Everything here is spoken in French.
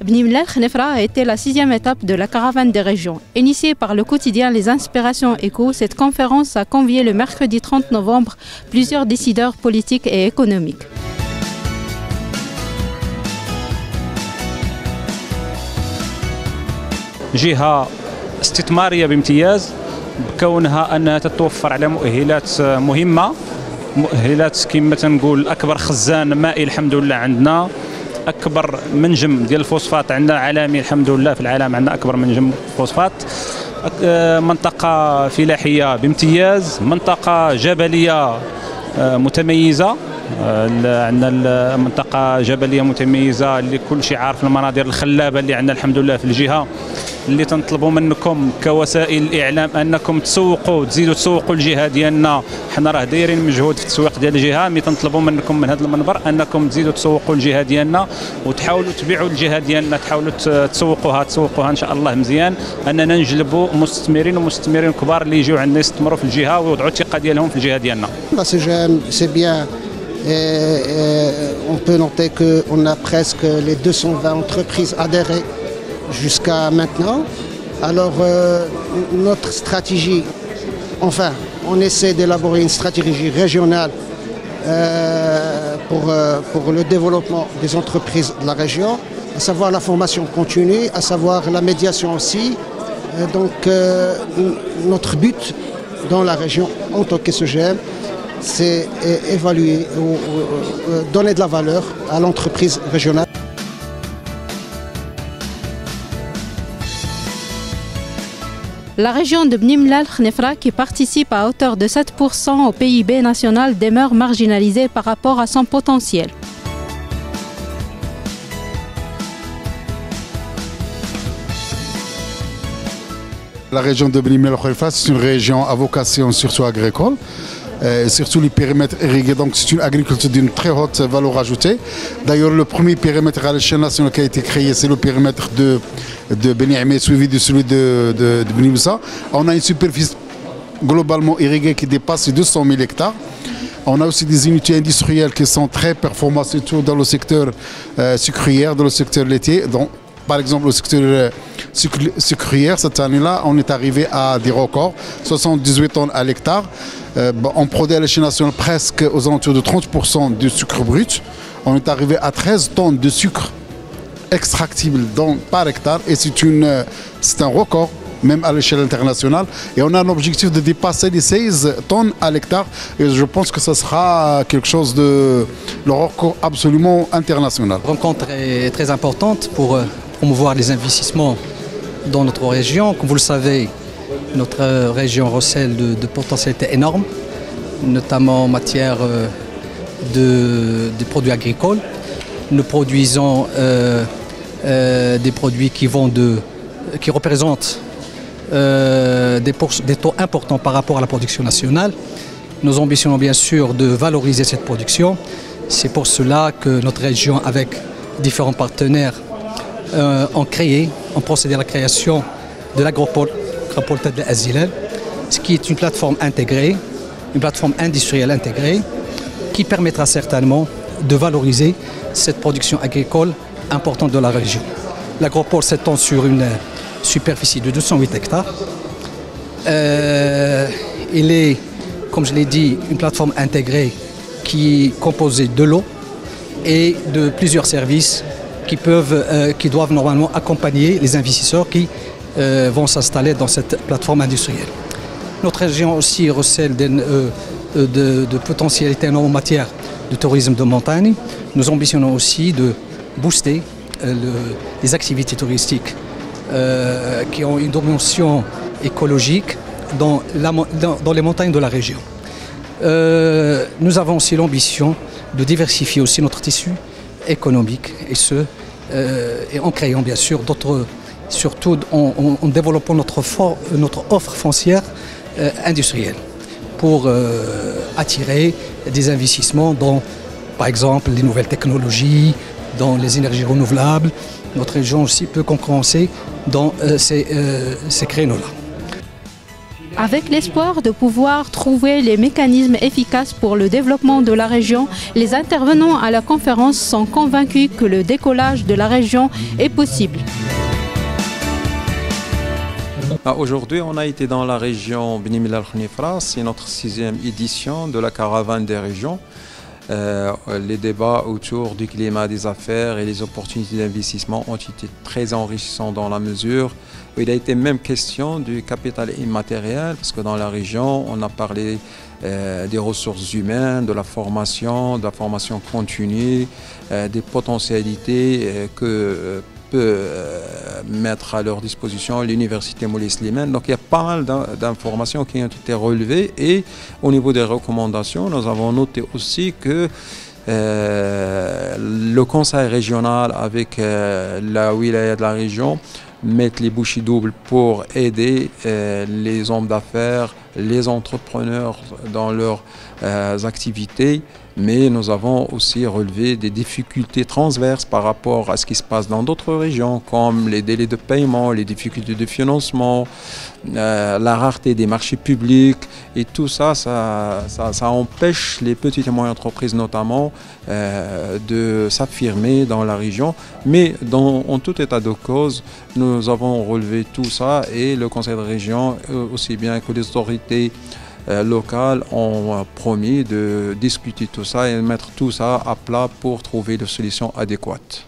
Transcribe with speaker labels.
Speaker 1: Bni Mellal Khnefra a été la 6e étape de la caravane des régions. Initiée par le quotidien Les Inspirations Éco, cette conférence a convié le mercredi 30 novembre plusieurs décideurs politiques et économiques.
Speaker 2: جهة استثمارية بامتياز بكونها أنها تتوفر على مؤهلات مهمة، مؤهلات كما تنقول أكبر خزان مائي الحمد لله عندنا، أكبر منجم ديال الفوسفات عندنا عالمي الحمد لله، في العالم عندنا أكبر منجم فوسفات، منطقة فلاحية بامتياز، منطقة جبلية متميزة، عندنا منطقة جبلية متميزة اللي كل شيء عارف المناظر الخلابة اللي عندنا الحمد لله في الجهة، اللي تنطلبوا منكم كوسائل الإعلام أنكم تزيدوا تسوقوا الجهة ديالنا. حنا راه دايرين مجهود في التسويق ديال الجهة، مي تنطلبوا منكم من هذا المنبر أنكم تزيدوا تسوقوا الجهة ديالنا وتحاولوا تبيعوا الجهة ديالنا، تحاولوا تسوقوها إن شاء الله مزيان، أننا نجلبوا مستثمرين كبار اللي يجيو عندنا يستثمروا في الجهة ويوضعوا الثقة ديالهم في الجهة ديالنا.
Speaker 3: C'est bien. On peut noter qu'on a presque les 220 entreprises adhérées jusqu'à maintenant. Alors notre stratégie, enfin on essaie d'élaborer une stratégie régionale pour le développement des entreprises de la région, à savoir la formation continue, à savoir la médiation aussi. Donc notre but dans la région en tant que SEGEM, c'est évaluer ou donner de la valeur à l'entreprise régionale.
Speaker 1: La région de Bni Mellal Khnefra, qui participe à hauteur de 7% au PIB national, demeure marginalisée par rapport à son potentiel.
Speaker 4: La région de Bni Mellal Khnefra, c'est une région à vocation surtout agricole. Surtout les périmètres irrigués, donc c'est une agriculture d'une très haute valeur ajoutée. D'ailleurs, le premier périmètre à l'échelle nationale qui a été créé, c'est le périmètre de Beni Ahmed, suivi de celui de Bni Moussa. On a une superficie globalement irriguée qui dépasse les 200 000 hectares. On a aussi des unités industrielles qui sont très performantes, surtout dans le secteur sucrière, dans le secteur laitier. Donc, par exemple, le secteur sucrière, cette année-là, on est arrivé à des records, 78 tonnes à l'hectare. On produit à l'échelle nationale presque aux alentours de 30% de sucre brut. On est arrivé à 13 tonnes de sucre extractible par hectare et c'est un record même à l'échelle internationale. Et on a un objectif de dépasser les 16 tonnes à l'hectare et je pense que ce sera quelque chose de le record absolument international.
Speaker 5: La rencontre est très importante pour promouvoir les investissements dans notre région. Comme vous le savez, notre région recèle de potentialités énormes, notamment en matière de produits agricoles. Nous produisons des produits qui représentent des taux importants par rapport à la production nationale. Nous ambitionnons bien sûr de valoriser cette production. C'est pour cela que notre région, avec différents partenaires, ont procédé à la création de l'agropole de l'Azilal, ce qui est une plateforme intégrée, une plateforme industrielle intégrée, qui permettra certainement de valoriser cette production agricole importante de la région. L'agropole s'étend sur une superficie de 208 hectares. Il est, comme je l'ai dit, une plateforme intégrée qui est composée de l'eau et de plusieurs services qui doivent normalement accompagner les investisseurs qui vont s'installer dans cette plateforme industrielle. Notre région aussi recèle de potentialités en matière de tourisme de montagne. Nous ambitionnons aussi de booster les activités touristiques qui ont une dimension écologique dans les montagnes de la région. Nous avons aussi l'ambition de diversifier aussi notre tissu économique et en créant bien sûr surtout en développant notre offre foncière industrielle pour attirer des investissements dans, par exemple, les nouvelles technologies, dans les énergies renouvelables. Notre région aussi peut concurrencer dans ces créneaux-là.
Speaker 1: Avec l'espoir de pouvoir trouver les mécanismes efficaces pour le développement de la région, les intervenants à la conférence sont convaincus que le décollage de la région est possible.
Speaker 6: Aujourd'hui, on a été dans la région Beni Mellal Khnifra, c'est notre 6e édition de la caravane des régions. Les débats autour du climat des affaires et les opportunités d'investissement ont été très enrichissants dans la mesure où il a été même question du capital immatériel, parce que dans la région, on a parlé des ressources humaines, de la formation continue, des potentialités que peut mettre à leur disposition l'université Moulay Slimane. Donc il y a pas mal d'informations qui ont été relevées et au niveau des recommandations, nous avons noté aussi que le conseil régional avec la wilaya de la région mettent les bouchées doubles pour aider les hommes d'affaires, les entrepreneurs dans leurs activités. Mais nous avons aussi relevé des difficultés transverses par rapport à ce qui se passe dans d'autres régions, comme les délais de paiement, les difficultés de financement, la rareté des marchés publics. Et tout ça, ça empêche les petites et moyennes entreprises notamment de s'affirmer dans la région. Mais en tout état de cause, nous avons relevé tout ça et le conseil de région, aussi bien que les autorités locales ont promis de discuter tout ça et mettre tout ça à plat pour trouver des solutions adéquates.